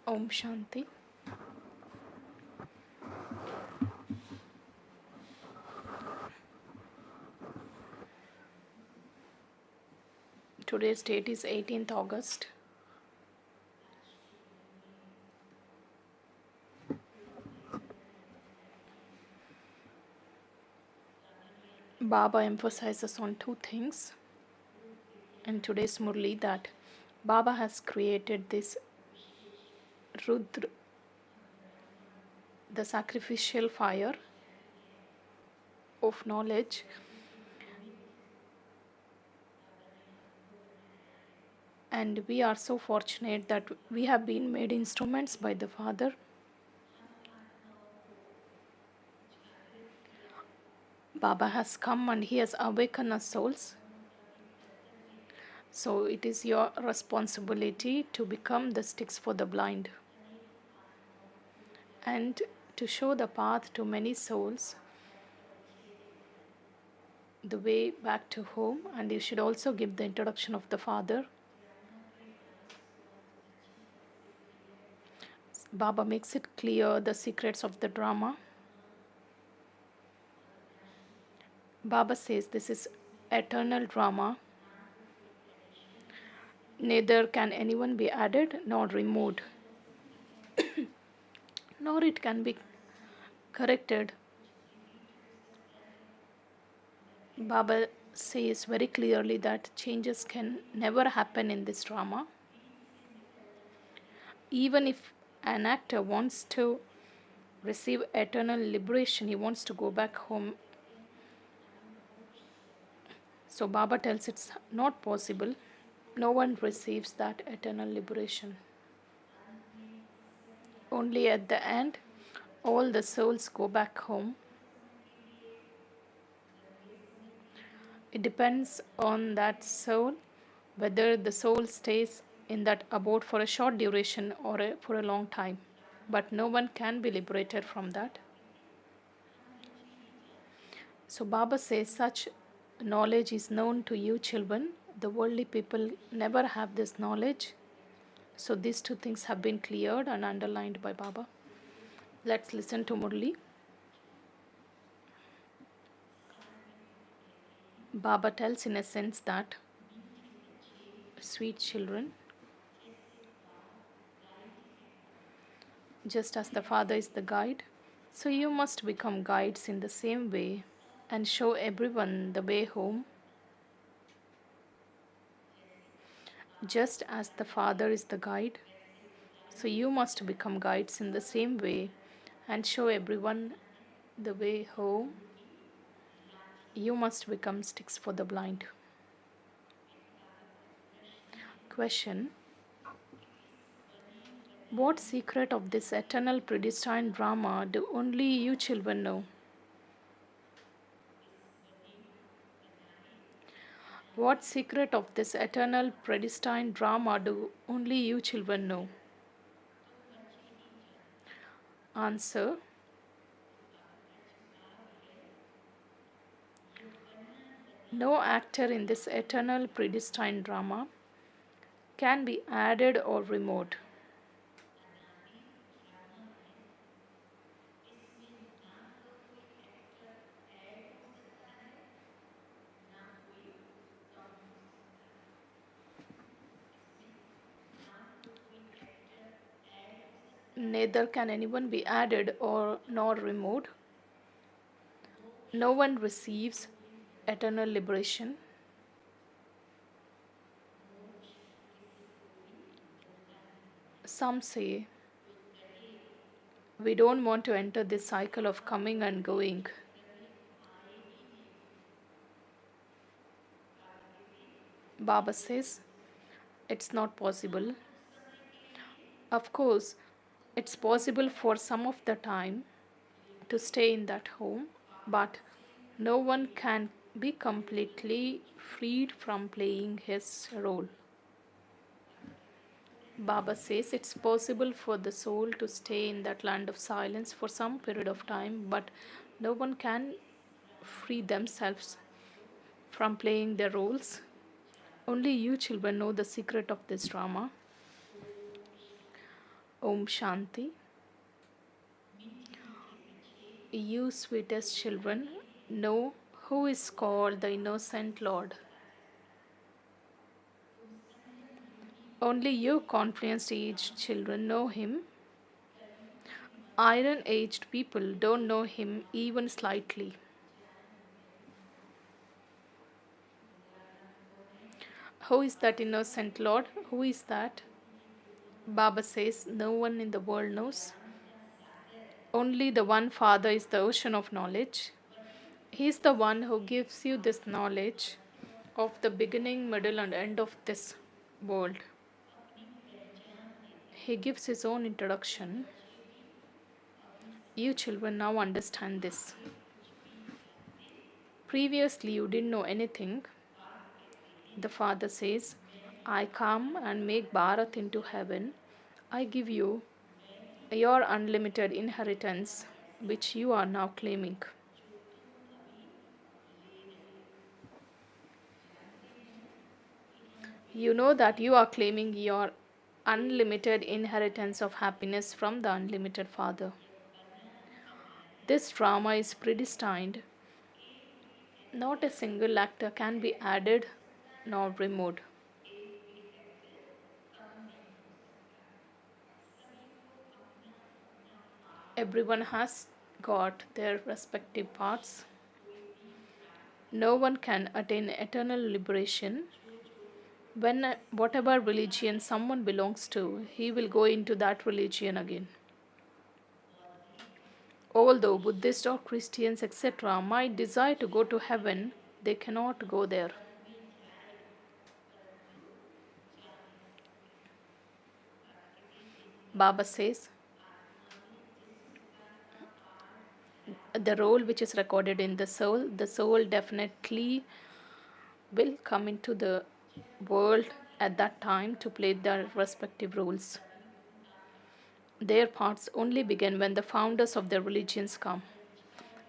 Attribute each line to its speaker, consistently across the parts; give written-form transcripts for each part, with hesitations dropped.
Speaker 1: Om Shanti. Today's date is 18th August. Baba emphasizes on two things in today's Murli, that Baba has created this Rudra, the sacrificial fire of knowledge, and we are so fortunate that we have been made instruments by the Father. Baba has come and he has awakened our souls. So it is your responsibility to become the sticks for the blind and to show the path to many souls, the way back to home. And you should also give the introduction of the Father. Baba makes it clear the secrets of the drama. Baba says this is eternal drama. Neither can anyone be added nor removed, nor it can be corrected. Baba says very clearly that changes can never happen in this drama. Even if an actor wants to receive eternal liberation, he wants to go back home. So Baba tells it's not possible. No one receives that eternal liberation. Only at the end, all the souls go back home. It depends on that soul, whether the soul stays in that abode for a short duration or for a long time. But no one can be liberated from that. So Baba says such knowledge is known to you children. The worldly people never have this knowledge. So these two things have been cleared and underlined by Baba. Let's listen to Murli. Baba tells in a sense that, sweet children, just as the Father is the guide, so you must become guides in the same way and show everyone the way home. Just as the Father is the guide, so you must become guides in the same way and show everyone the way home. You must become sticks for the blind. Question: what secret of this eternal predestined drama do only you children know? What secret of this eternal predestined drama do only you children know? Answer: no actor in this eternal predestined drama can be added or removed. Neither can anyone be added or nor removed. No one receives eternal liberation. Some say, we don't want to enter this cycle of coming and going. Baba says, it's not possible. Of course, it's possible for some of the time to stay in that home, but no one can be completely freed from playing his role. Baba says it's possible for the soul to stay in that land of silence for some period of time, but no one can free themselves from playing their roles. Only you children know the secret of this drama. Om Shanti. You sweetest children know who is called the innocent Lord. Only you confidence aged children know him. Iron aged people don't know him even slightly. Who is that innocent Lord? Who is that? Baba says no one in the world knows. Only the one Father is the ocean of knowledge. He is the one who gives you this knowledge of the beginning, middle, and end of this world. He gives his own introduction. You children now understand this. Previously, you didn't know anything. The Father says, I come and make Bharat into heaven. I give you your unlimited inheritance, which you are now claiming. You know that you are claiming your unlimited inheritance of happiness from the unlimited Father. This drama is predestined. Not a single actor can be added nor removed. Everyone has got their respective parts. No one can attain eternal liberation. When whatever religion someone belongs to, he will go into that religion again. Although Buddhists or Christians, etc., might desire to go to heaven, they cannot go there. Baba says, the role which is recorded in the soul definitely will come into the world at that time to play their respective roles. Their parts only begin when the founders of their religions come.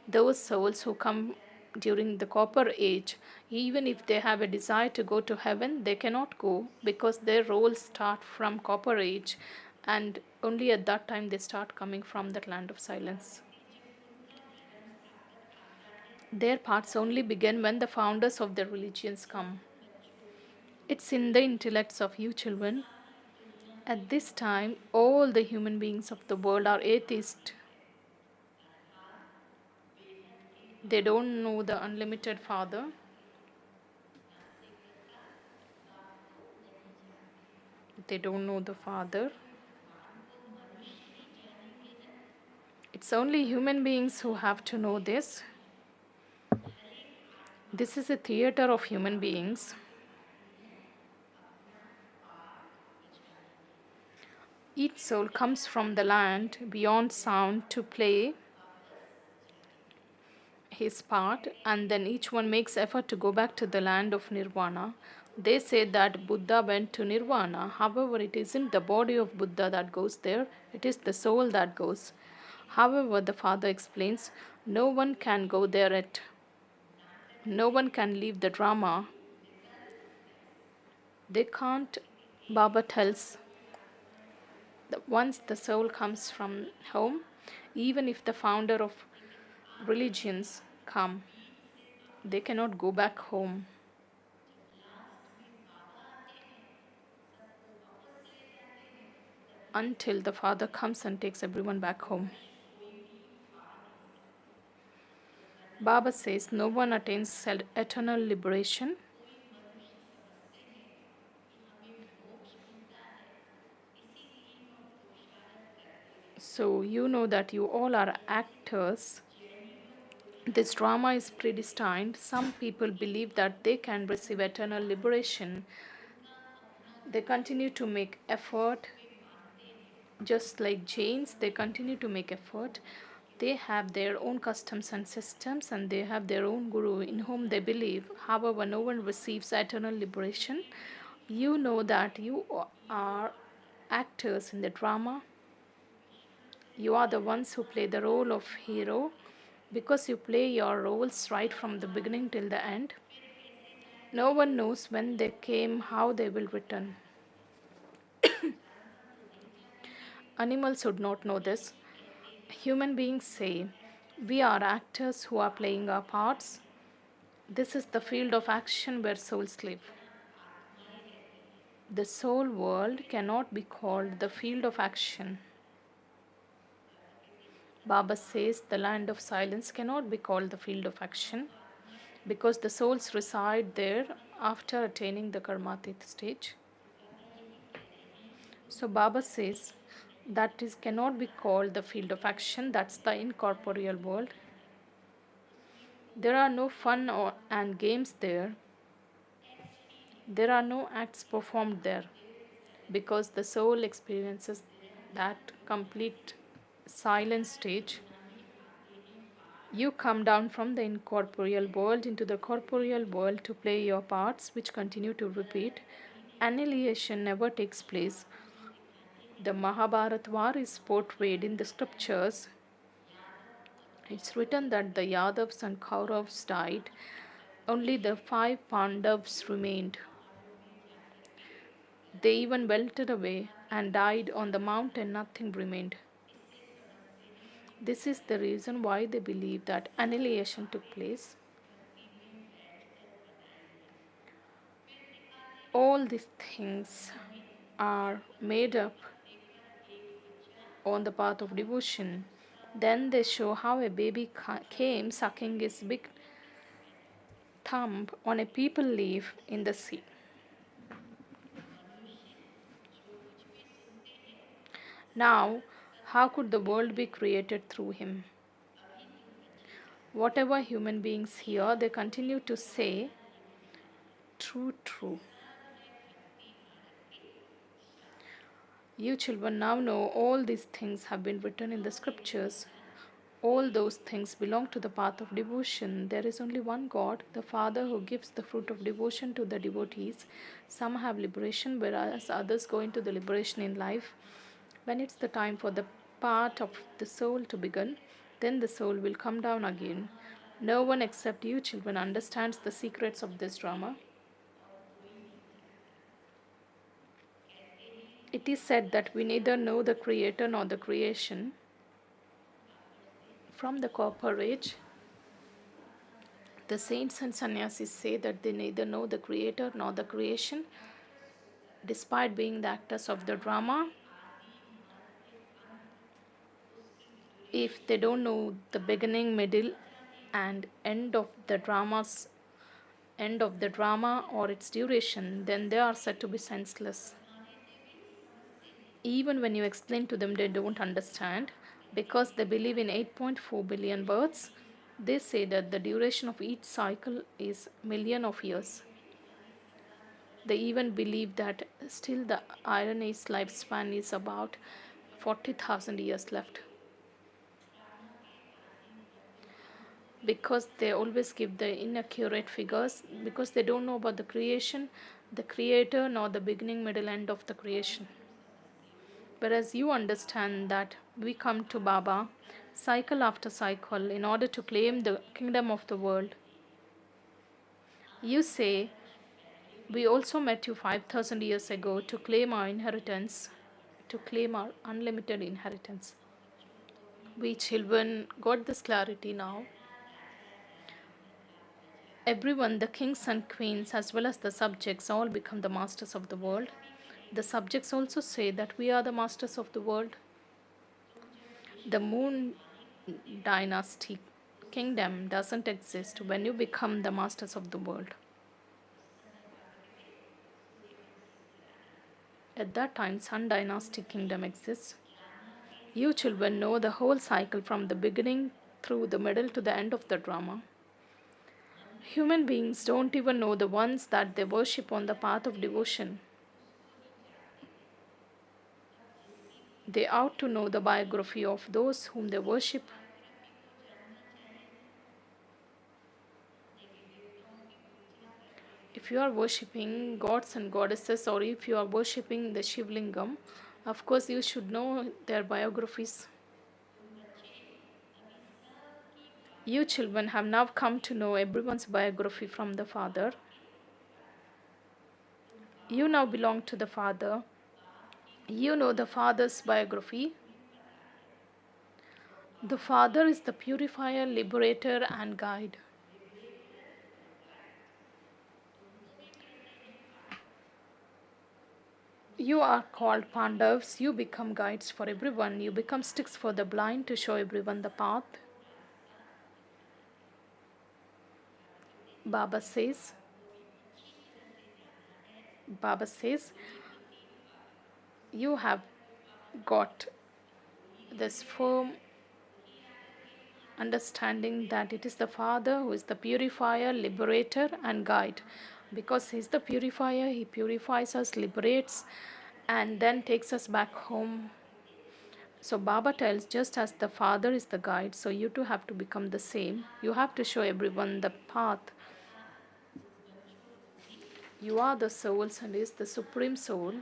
Speaker 1: Those souls who come during the copper age, even if they have a desire to go to heaven, they cannot go because their roles start from copper age, and only at that time they start coming from that land of silence. Their parts only begin when the founders of their religions come. It's in the intellects of you children. At this time, all the human beings of the world are atheists. They don't know the unlimited Father. They don't know the Father. It's only human beings who have to know this. This is a theater of human beings. Each soul comes from the land beyond sound to play his part, and then each one makes effort to go back to the land of nirvana. They say that Buddha went to nirvana. However, it isn't the body of Buddha that goes there, it is the soul that goes. However, the Father explains, no one can go there yet. No one can leave the drama. They can't. Baba tells that once the soul comes from home, even if the founder of religions come, they cannot go back home. Until the Father comes and takes everyone back home. Baba says no one attains eternal liberation. So you know that you all are actors. This drama is predestined. Some people believe that they can receive eternal liberation. They continue to make effort. Just like Jains, they continue to make effort. They have their own customs and systems, and they have their own guru in whom they believe. However, no one receives eternal liberation. You know that you are actors in the drama. You are the ones who play the role of hero because you play your roles right from the beginning till the end. No one knows when they came, how they will return. Animals would not know this. Human beings say, we are actors who are playing our parts. This is the field of action where souls live. The soul world cannot be called the field of action. Baba says the land of silence cannot be called the field of action because the souls reside there after attaining the karmatit stage. So Baba says that is cannot be called the field of action, that's the incorporeal world. There are no fun and games there. There are no acts performed there because the soul experiences that complete silent stage. You come down from the incorporeal world into the corporeal world to play your parts, which continue to repeat. Annihilation never takes place. The Mahabharata war is portrayed in the scriptures. It's written that the Yadavs and Kauravs died. Only the 5 Pandavas remained. They even melted away and died on the mountain, nothing remained. This is the reason why they believe that annihilation took place. All these things are made up on the path of devotion. Then they show how a baby came sucking his big thumb on a peepal leaf in the sea. Now, how could the world be created through him? Whatever human beings hear, they continue to say, true, true. You children now know all these things have been written in the scriptures. All those things belong to the path of devotion. There is only one God, the Father, who gives the fruit of devotion to the devotees. Some have liberation, whereas others go into the liberation in life. When it's the time for the part of the soul to begin, then the soul will come down again. No one except you children understands the secrets of this drama. It is said that we neither know the creator nor the creation. From the copper age, the saints and sannyasis say that they neither know the creator nor the creation, despite being the actors of the drama. If they don't know the beginning, middle, and end of the drama or its duration, then they are said to be senseless. Even when you explain to them, they don't understand because they believe in 8.4 billion births. They say that the duration of each cycle is million of years. They even believe that still the Iron Age lifespan is about 40,000 years left. Because they always give the inaccurate figures, because they don't know about the creation, the creator, nor the beginning, middle, end of the creation. Whereas you understand that we come to Baba cycle after cycle in order to claim the kingdom of the world. You say, we also met you 5,000 years ago to claim our inheritance, to claim our unlimited inheritance. We children got this clarity now. Everyone, the kings and queens as well as the subjects, all become the masters of the world. The subjects also say that we are the masters of the world. The moon dynasty kingdom doesn't exist when you become the masters of the world. At that time, sun dynasty kingdom exists. You children know the whole cycle from the beginning through the middle to the end of the drama. Human beings don't even know the ones that they worship on the path of devotion. They ought to know the biography of those whom they worship. If you are worshipping gods and goddesses, or if you are worshipping the Shivlingam, of course you should know their biographies. You children have now come to know everyone's biography from the Father. You now belong to the Father. You know the Father's biography. The Father is the purifier, liberator, and guide. You are called Pandavas. You become guides for everyone. You become sticks for the blind to show everyone the path. Baba says, Baba says, you have got this firm understanding that it is the Father who is the purifier, liberator, and guide. Because He is the purifier, He purifies us, liberates, and then takes us back home. So Baba tells, just as the Father is the guide, so you too have to become the same. You have to show everyone the path. You are the souls and is the supreme soul.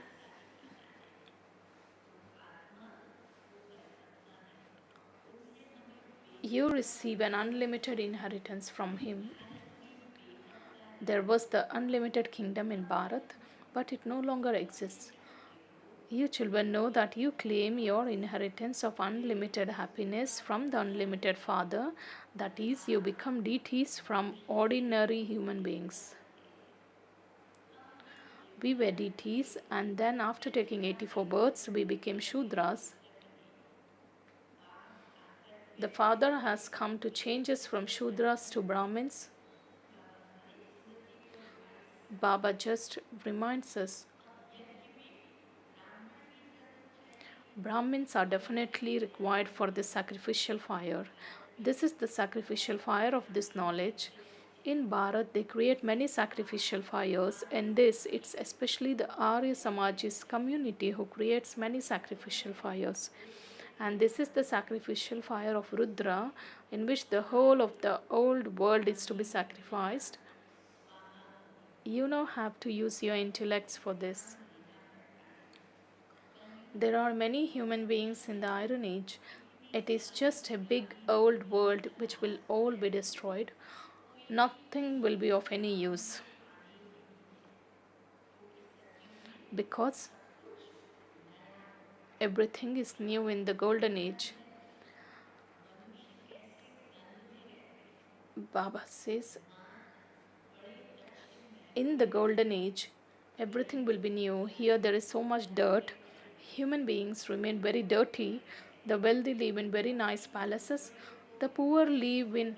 Speaker 1: You receive an unlimited inheritance from Him. There was the unlimited kingdom in Bharat, but it no longer exists. You children know that you claim your inheritance of unlimited happiness from the unlimited Father. That is, you become deities from ordinary human beings. We were deities, and then after taking 84 births, we became Shudras. The Father has come to change us from Shudras to Brahmins. Baba just reminds us Brahmins are definitely required for the sacrificial fire. This is the sacrificial fire of this knowledge. In Bharat, they create many sacrificial fires. In this, it's especially the Arya Samaj's community who creates many sacrificial fires. And this is the sacrificial fire of Rudra, in which the whole of the old world is to be sacrificed. You now have to use your intellects for this. There are many human beings in the Iron Age. It is just a big old world which will all be destroyed. Nothing will be of any use. Because everything is new in the Golden Age. Baba says, in the Golden Age, everything will be new. Here there is so much dirt. Human beings remain very dirty. The wealthy live in very nice palaces. The poor live in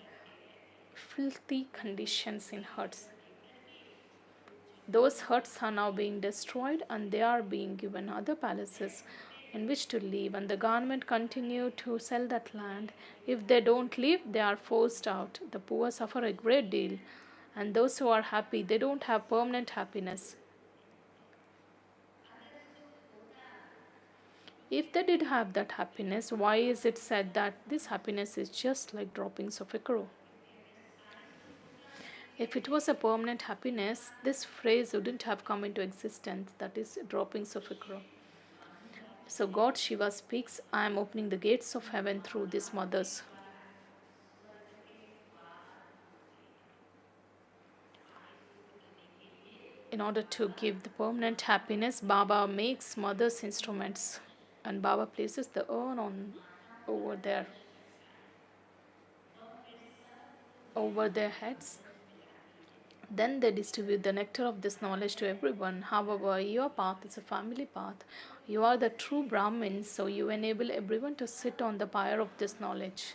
Speaker 1: filthy conditions in huts. Those huts are now being destroyed and they are being given other palaces in which to live, and the government continue to sell that land. If they don't live, they are forced out. The poor suffer a great deal, and those who are happy, they don't have permanent happiness. If they did have that happiness, why is it said that this happiness is just like droppings of a crow? If it was a permanent happiness, this phrase wouldn't have come into existence, that is, droppings of a crow. So God Shiva speaks, I am opening the gates of heaven through these mothers. In order to give the permanent happiness, Baba makes mothers instruments, and Baba places the urn on over their heads. Then they distribute the nectar of this knowledge to everyone. However, your path is a family path. You are the true Brahmin, so you enable everyone to sit on the pyre of this knowledge.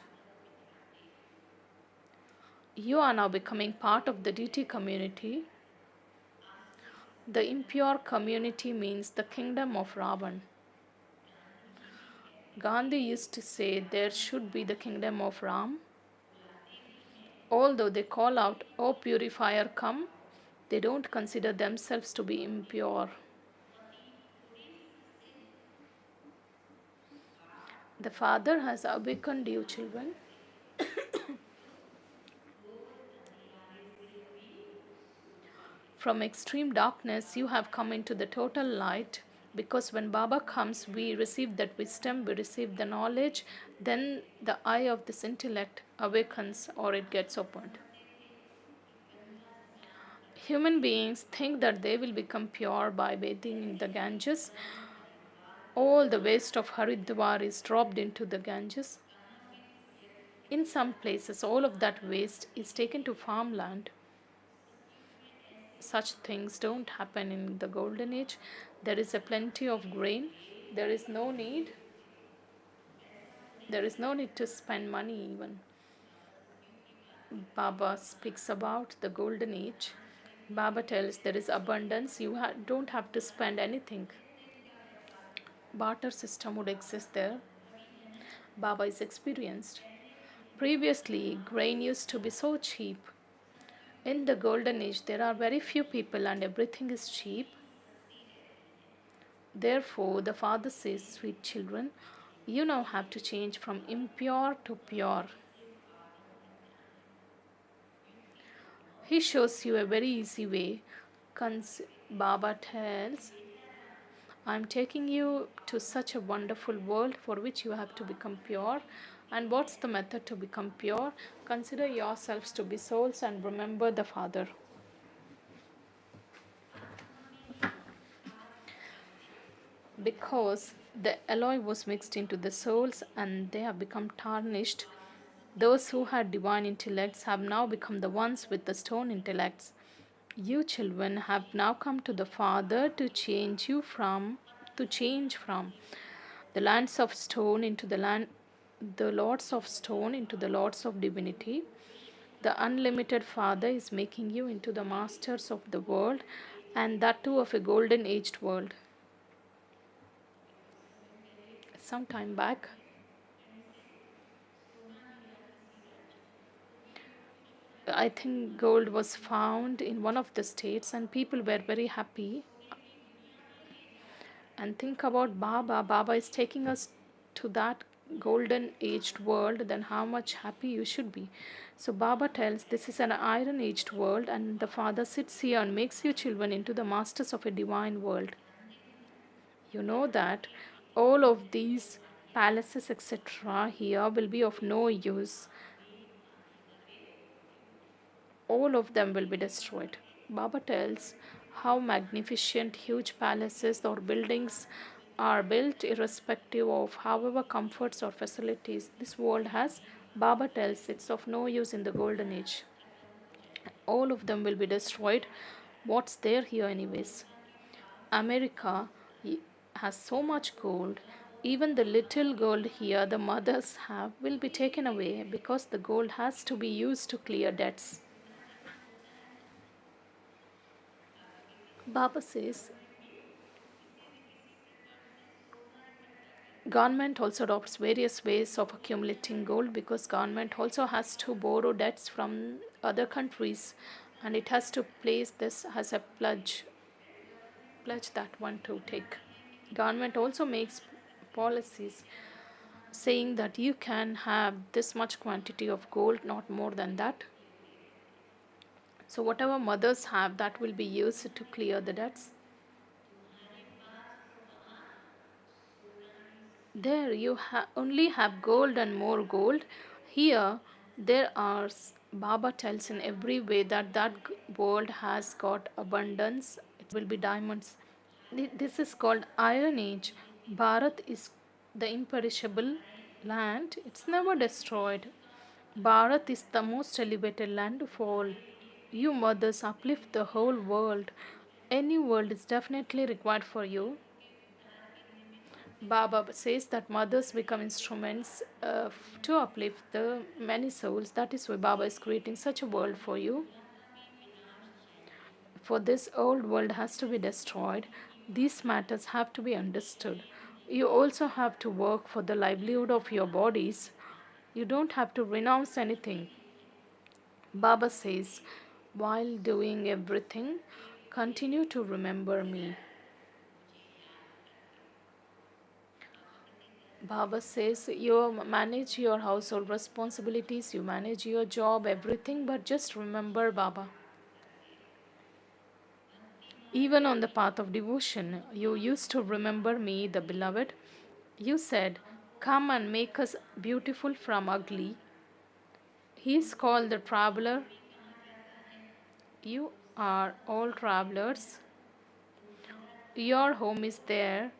Speaker 1: You are now becoming part of the deity community. The impure community means the kingdom of Ravan. Gandhi used to say there should be the kingdom of Ram. Although they call out, "O Purifier, come," they don't consider themselves to be impure. The Father has awakened you, children. From extreme darkness, you have come into the total light. Because when Baba comes, we receive that wisdom, we receive the knowledge, then the eye of this intellect awakens or it gets opened. Human beings think that they will become pure by bathing in the Ganges. All the waste of Haridwar is dropped into the Ganges. In some places, all of that waste is taken to farmland. Such things don't happen in the golden age. There is a plenty of grain. There is no need. There is no need to spend money even. Baba speaks about the golden age. Baba tells there is abundance. You don't have to spend anything. Barter system would exist there. Baba is experienced. Previously, grain used to be so cheap. In the golden age, there are very few people and everything is cheap. Therefore, the father says, sweet children, you now have to change from impure to pure. He shows you a very easy way. Baba tells, I'm taking you to such a wonderful world for which you have to become pure. And what's the method to become pure? Consider yourselves to be souls and remember the Father. Because the alloy was mixed into the souls and they have become tarnished, those who had divine intellects have now become the ones with the stone intellects. You children have now come to the Father to change from the lands of stone into the lords of stone into the lords of divinity. The unlimited Father is making you into the masters of the world, and that too of a golden aged world. Some time back, I think gold was found in one of the states, and people were very happy. And think about Baba. Baba is taking us to that golden aged world, then how much happy you should be. So Baba tells this is an iron aged world, and the Father sits here and makes you children into the masters of a divine world. You know that all of these palaces, etc., here will be of no use. All of them will be destroyed. Baba tells how magnificent huge palaces or buildings are built irrespective of however comforts or facilities this world has. Baba tells it's of no use in the golden age. All of them will be destroyed. What's there here anyways? America has so much gold. Even the little gold here the mothers have will be taken away because the gold has to be used to clear debts. Baba says government also adopts various ways of accumulating gold because government also has to borrow debts from other countries and it has to place this as a pledge that one to take. Government also makes policies saying that you can have this much quantity of gold, not more than that. So whatever mothers have, that will be used to clear the debts. There you only have gold and more gold. Here there are, Baba tells in every way that world has got abundance. It will be diamonds. This is called Iron Age. Bharat is the imperishable land. It's never destroyed. Bharat is the most elevated land of all. You mothers uplift the whole world. Any world is definitely required for you. Baba says that mothers become instruments to uplift the many souls. That is why Baba is creating such a world for you. For this old world has to be destroyed. These matters have to be understood. You also have to work for the livelihood of your bodies. You don't have to renounce anything. Baba says, while doing everything, continue to remember me. Baba says you manage your household responsibilities, you manage your job, everything, but just remember Baba. Even on the path of devotion, you used to remember me, the beloved. You said, come and make us beautiful from ugly. He is called the traveler. You are all travelers. Your home is there.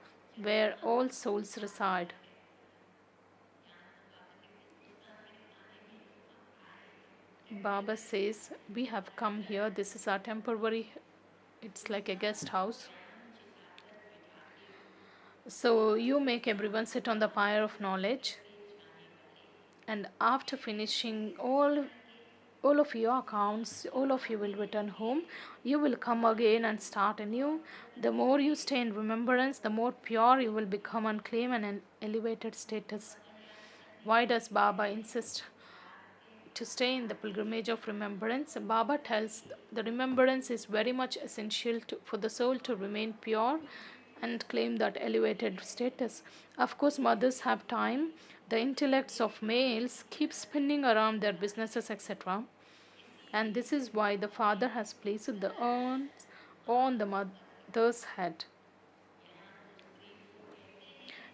Speaker 1: where all souls reside. Baba says, we have come here. This is our temporary, it's like a guest house. So you make everyone sit on the pyre of knowledge. And after finishing all of your accounts, all of you will return home. You will come again and start anew. The more you stay in remembrance, the more pure you will become and claim an elevated status. Why does Baba insist to stay in the pilgrimage of remembrance? Baba tells the remembrance is very much essential for the soul to remain pure and claim that elevated status. Of course, mothers have time. The intellects of males keep spinning around their businesses, etc. And this is why the father has placed the urns on the mother's head.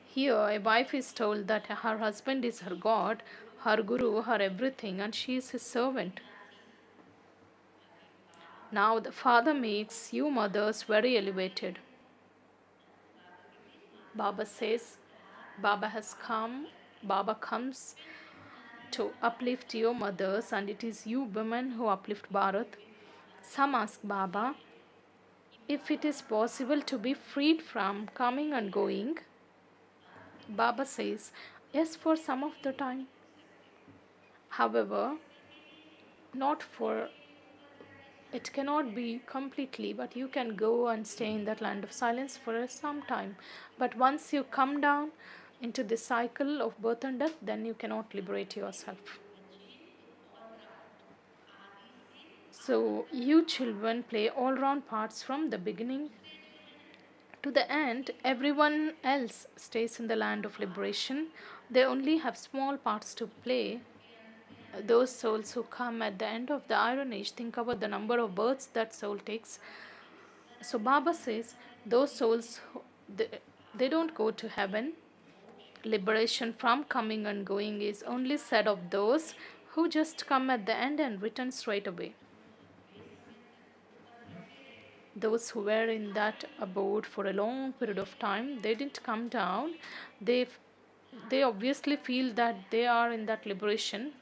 Speaker 1: Here, a wife is told that her husband is her God, her guru, her everything, and she is his servant. Now, the father makes you mothers very elevated. Baba says, Baba comes to uplift your mothers, and it is you women who uplift Bharat. Some ask Baba if it is possible to be freed from coming and going. Baba says, yes, for some of the time. However, not for, it cannot be completely, but you can go and stay in that land of silence for some time. But once you come down into the cycle of birth and death, then you cannot liberate yourself. So you children play all round parts from the beginning to the end. Everyone else stays in the land of liberation. They only have small parts to play. Those souls who come at the end of the Iron Age, think about the number of births that soul takes. So Baba says, those souls, they don't go to heaven. Liberation from coming and going is only said of those who just come at the end and return straight away. Those who were in that abode for a long period of time, they didn't come down. They obviously feel that they are in that liberation.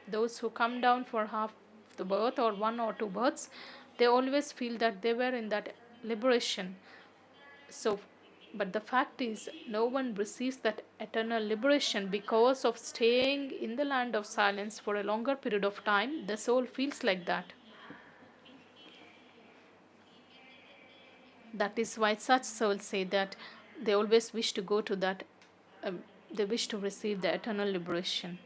Speaker 1: Those who come down for half the birth or one or two births, they always feel that they were in that liberation. So, but the fact is, no one receives that eternal liberation because of staying in the land of silence for a longer period of time. The soul feels like that. That is why such souls say that they always wish to go to that, they wish to receive the eternal liberation.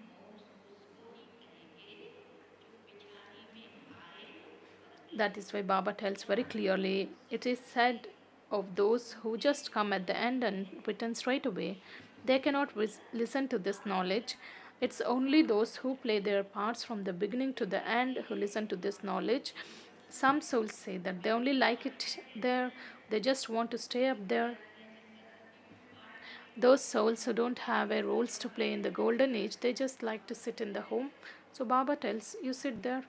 Speaker 1: That is why Baba tells very clearly, it is said of those who just come at the end and return straight away, they cannot listen to this knowledge. It's only those who play their parts from the beginning to the end who listen to this knowledge. Some souls say that they only like it there, they just want to stay up there. Those souls who don't have a roles to play in the golden age, they just like to sit in the home. So Baba tells, you sit there.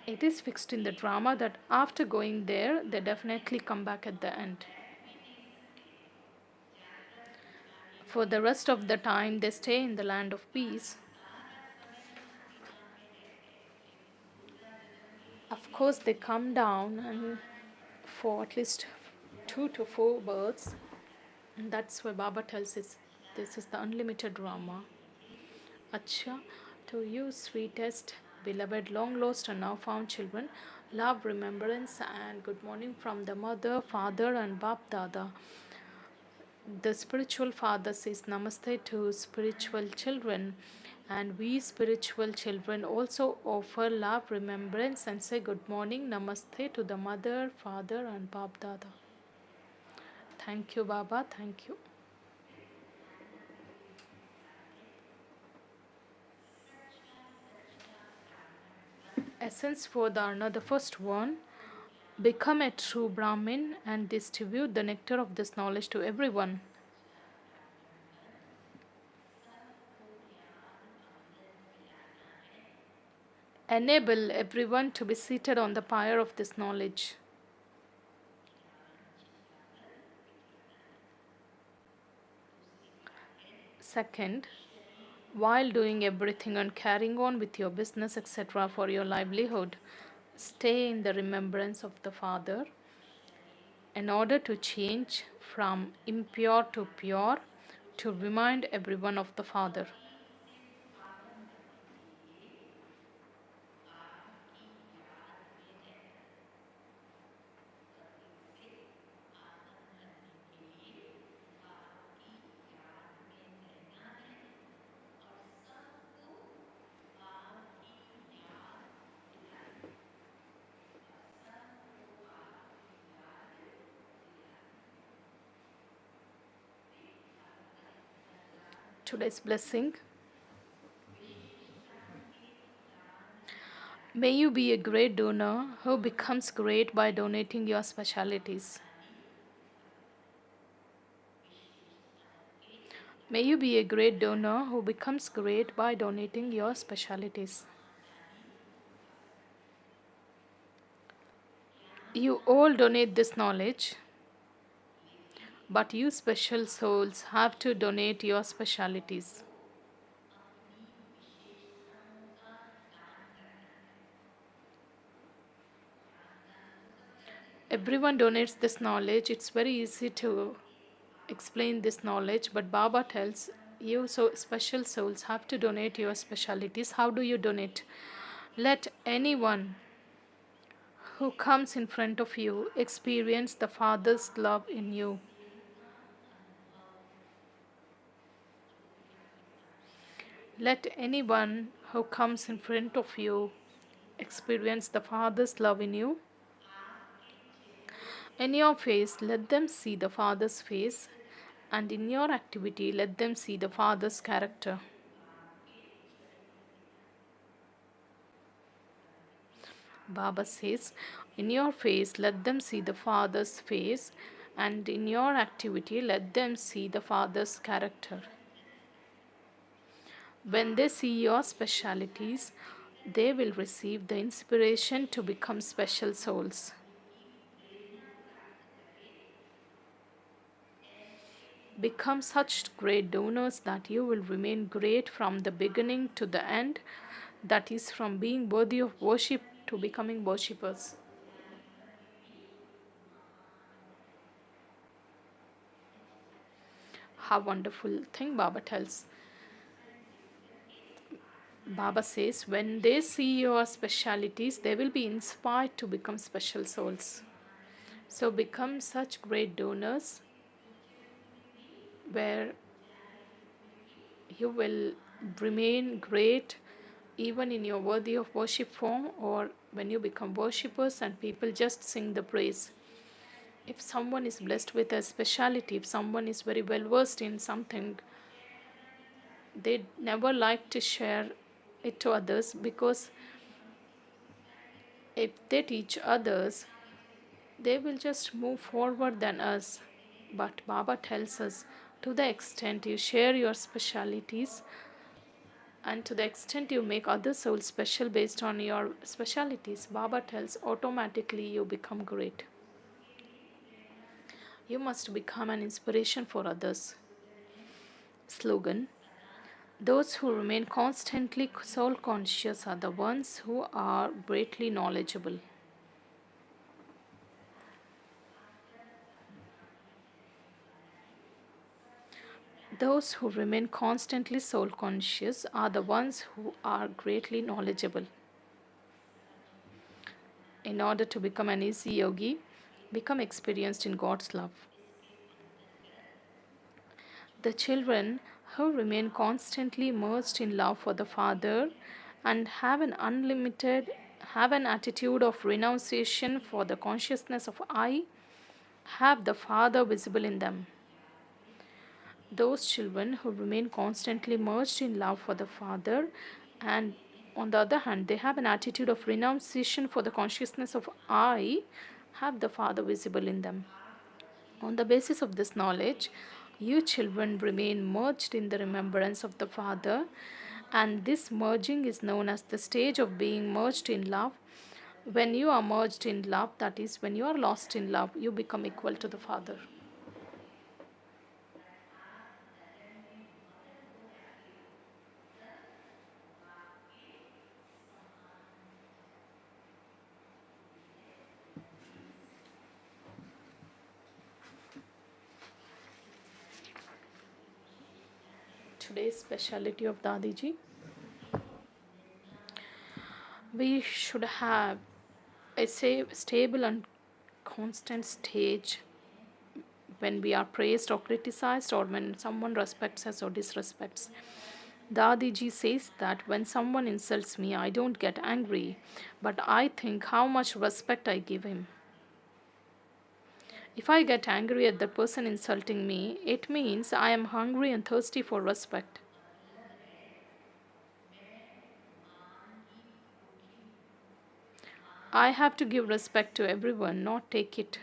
Speaker 1: It is fixed in the drama that after going there, they definitely come back at the end. For the rest of the time, they stay in the land of peace. Of course, they come down and for at least 2 to 4 births. And that's why Baba tells us this is the unlimited drama. Acha, to you, sweetest, beloved, long lost and now found children, love, remembrance, and good morning from the mother, father, and Bap Dada. The spiritual father says namaste to spiritual children, and we spiritual children also offer love, remembrance, and say good morning, namaste to the mother, father, and Bap Dada. Thank you, Baba. Thank you. Essence for Dharna, the first one, become a true Brahmin and distribute the nectar of this knowledge to everyone. Enable everyone to be seated on the pyre of this knowledge. Second, while doing everything and carrying on with your business, etc., for your livelihood, stay in the remembrance of the Father in order to change from impure to pure, to remind everyone of the Father. Today's blessing. May you be a great donor who becomes great by donating your specialities. May you be a great donor who becomes great by donating your specialities. You all donate this knowledge, but you special souls have to donate your specialities. Everyone donates this knowledge. It's very easy to explain this knowledge, but Baba tells you, so special souls have to donate your specialities. How do you donate? Let anyone who comes in front of you experience the Father's love in you. Let anyone who comes in front of you experience the Father's love in you. In your face, let them see the Father's face, and in your activity, let them see the Father's character. Baba says, in your face, let them see the Father's face, and in your activity, let them see the Father's character. When they see your specialities, they will receive the inspiration to become special souls. Become such great donors that you will remain great from the beginning to the end, that is, from being worthy of worship to becoming worshippers. How wonderful thing Baba tells. Baba says, when they see your specialities, they will be inspired to become special souls. So become such great donors where you will remain great even in your worthy of worship form, or when you become worshippers and people just sing the praise. If someone is blessed with a speciality, if someone is very well versed in something, they never like to share it to others, because if they teach others, they will just move forward than us. But Baba tells us, to the extent you share your specialities, and to the extent you make other souls special based on your specialities, Baba tells, automatically you become great. You must become an inspiration for others. Slogan: those who remain constantly soul conscious are the ones who are greatly knowledgeable. Those who remain constantly soul conscious are the ones who are greatly knowledgeable. In order to become an easy yogi, become experienced in God's love. The children who remain constantly immersed in love for the Father and have an attitude of renunciation for the consciousness of I, have the Father visible in them. Those children who remain constantly merged in love for the Father, and on the other hand, they have an attitude of renunciation for the consciousness of I, have the Father visible in them. On the basis of this knowledge, you children remain merged in the remembrance of the Father, and this merging is known as the stage of being merged in love. When you are merged in love, that is, when you are lost in love, you become equal to the Father. today's speciality of Dadiji. We should have a stable and constant stage when we are praised or criticized, or when someone respects us or disrespects. Dadiji says that when someone insults me, I don't get angry, but I think how much respect I give him. If I get angry at the person insulting me, it means I am hungry and thirsty for respect. I have to give respect to everyone, not take it.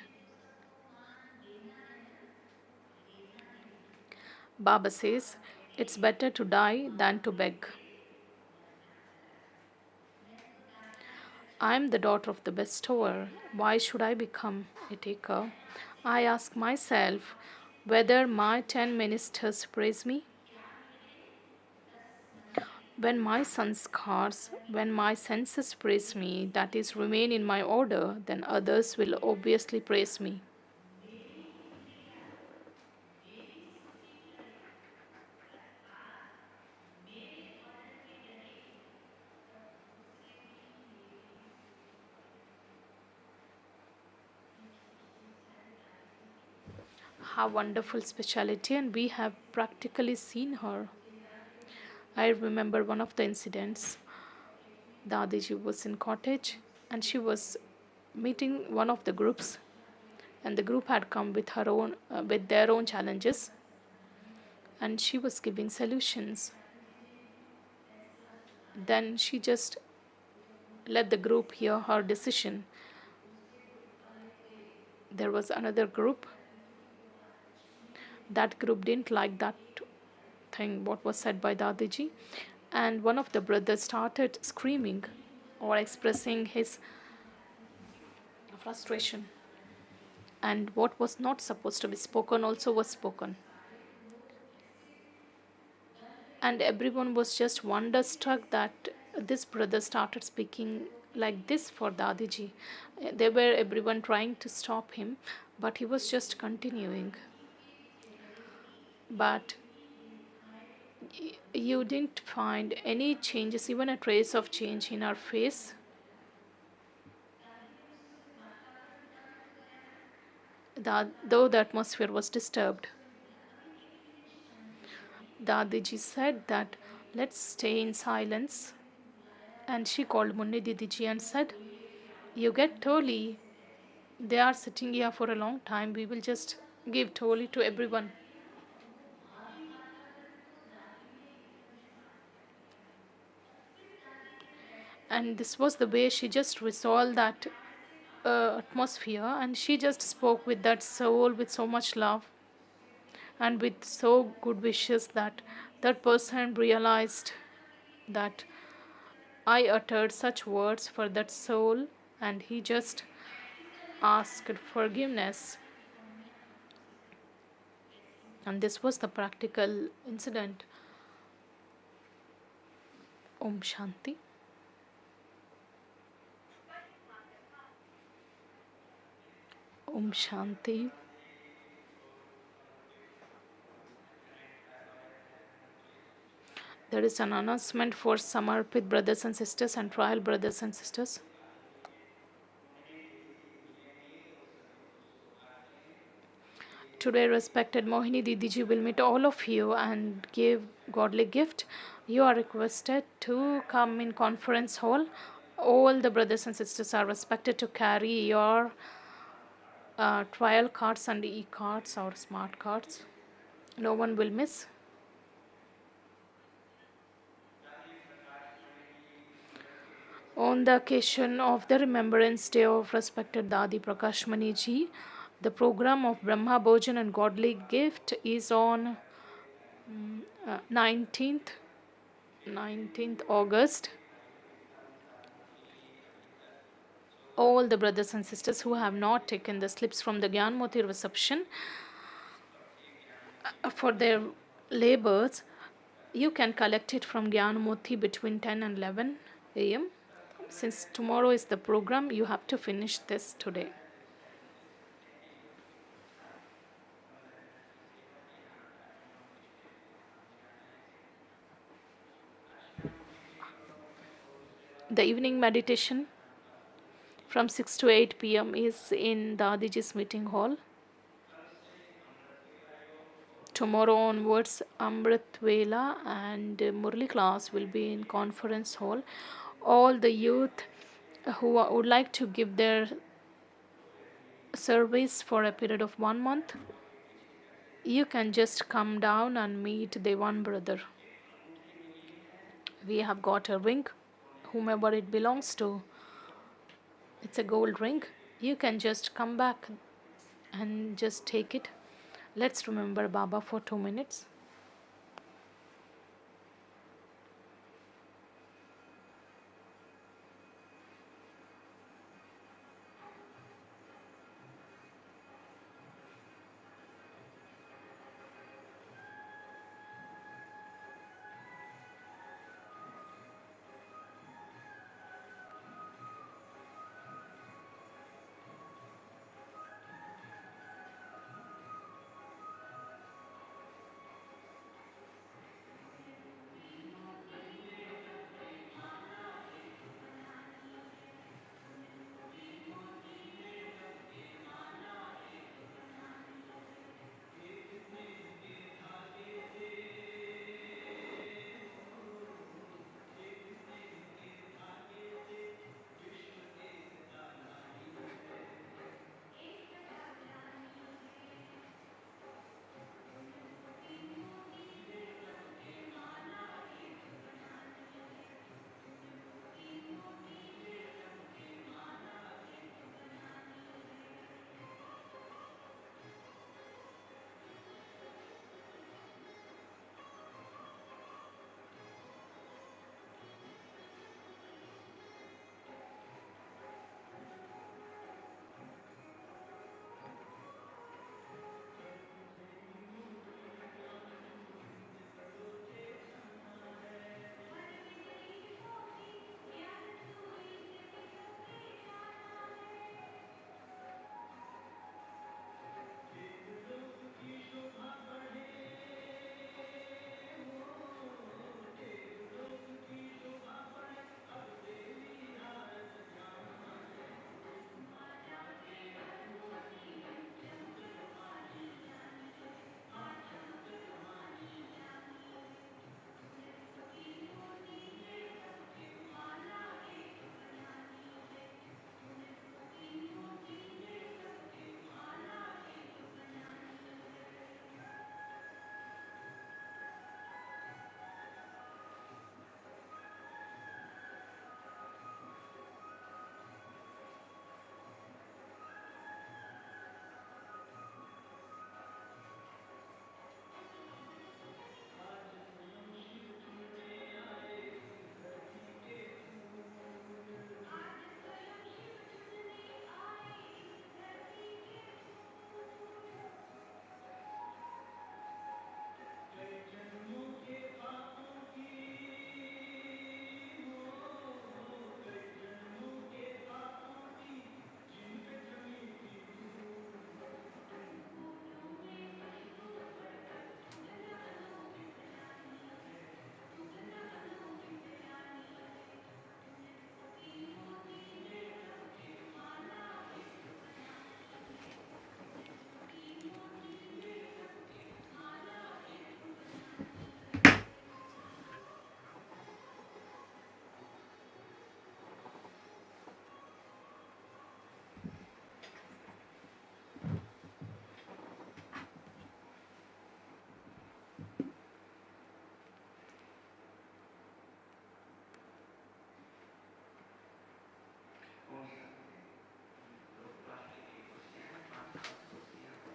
Speaker 1: Baba says, it's better to die than to beg. I am the daughter of the bestower. Why should I become a taker? I ask myself whether my 10 ministers praise me. When my sanskars, when my senses praise me, that is, remain in my order, then others will obviously praise me. How wonderful speciality, and we have practically seen her. I remember one of the incidents. Dadiji was in cottage and she was meeting one of the groups, and the group had come with with their own challenges, and she was giving solutions. Then she just let the group hear her decision. There was another group. That group didn't like that thing, what was said by Dadiji, and one of the brothers started screaming or expressing his frustration. And what was not supposed to be spoken also was spoken. And everyone was just wonderstruck that this brother started speaking like this for Dadiji. They were everyone trying to stop him, but he was just continuing. But you didn't find any changes, even a trace of change in her face. Though the atmosphere was disturbed. Dadiji said that let's stay in silence. And she called Munni Didiji and said, you get Toli. They are sitting here for a long time. We will just give Toli to everyone. And this was the way she just resolved that atmosphere, and she just spoke with that soul, with so much love and with so good wishes that that person realized that I uttered such words for that soul, and he just asked forgiveness. And this was the practical incident. Om Shanti. Om Shanti. There is an announcement for Samarpit brothers and sisters and trial brothers and sisters. Today, respected Mohini Didiji will meet all of you and give godly gift. You are requested to come in conference hall. All the brothers and sisters are respected to carry your trial cards and e-cards or smart cards. No one will miss. On the occasion of the Remembrance Day of respected Dadi Prakashmani Ji, the program of Brahma Bhojan and Godly Gift is on 19th August. All the brothers and sisters who have not taken the slips from the Gyanmoti reception for their labors, you can collect it from Gyanmoti between 10 and 11 a.m. Since tomorrow is the program, you have to finish this today. The evening meditation from 6 to 8 p.m. is in the Adiji's meeting hall. Tomorrow onwards, Amrit Vela and Murli class will be in conference hall. All the youth who would like to give their service for a period of 1 month, you can just come down and meet the one brother. We have got a ring, whomever it belongs to. It's a gold ring. You can just come back and just take it. Let's remember Baba for 2 minutes.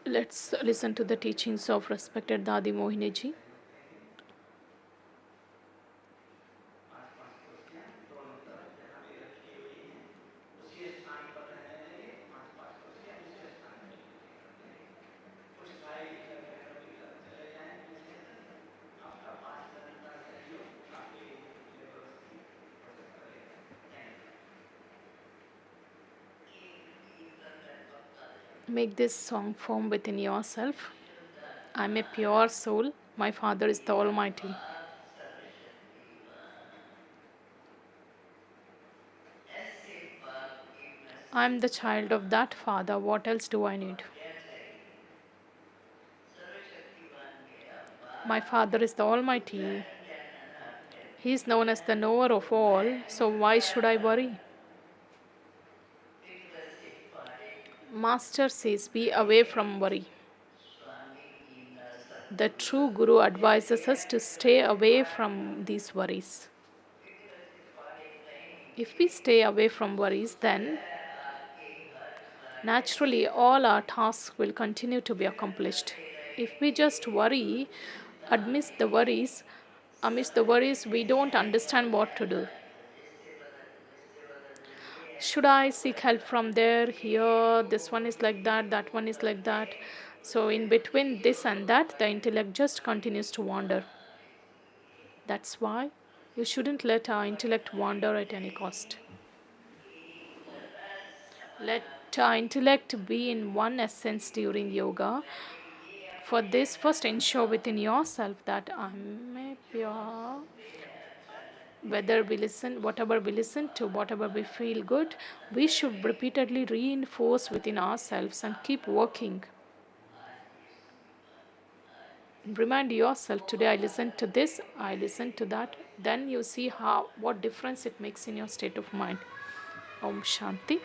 Speaker 1: Let's listen to the teachings of respected Dadi Mohini ji. Make this song form within yourself. I am a pure soul. My Father is the Almighty. I'm the child of that Father. What else do I need? My Father is the Almighty. He is known as the knower of all, so why should I worry? Master says, be away from worry. The true Guru advises us to stay away from these worries. If we stay away from worries, then naturally all our tasks will continue to be accomplished. If we just worry, amidst the worries, we don't understand what to do. Should I seek help from there, here, this one is like that one is like that. So in between this and that, the intellect just continues to wander. That's why you shouldn't let our intellect wander at any cost. Let our intellect be in one essence during yoga. For this, first ensure within yourself that I'm a pure. Whether we listen, whatever we listen to, whatever we feel good, we should repeatedly reinforce within ourselves and keep working. Remind yourself, today I listened to this, I listened to that. Then you see what difference it makes in your state of mind. Om Shanti.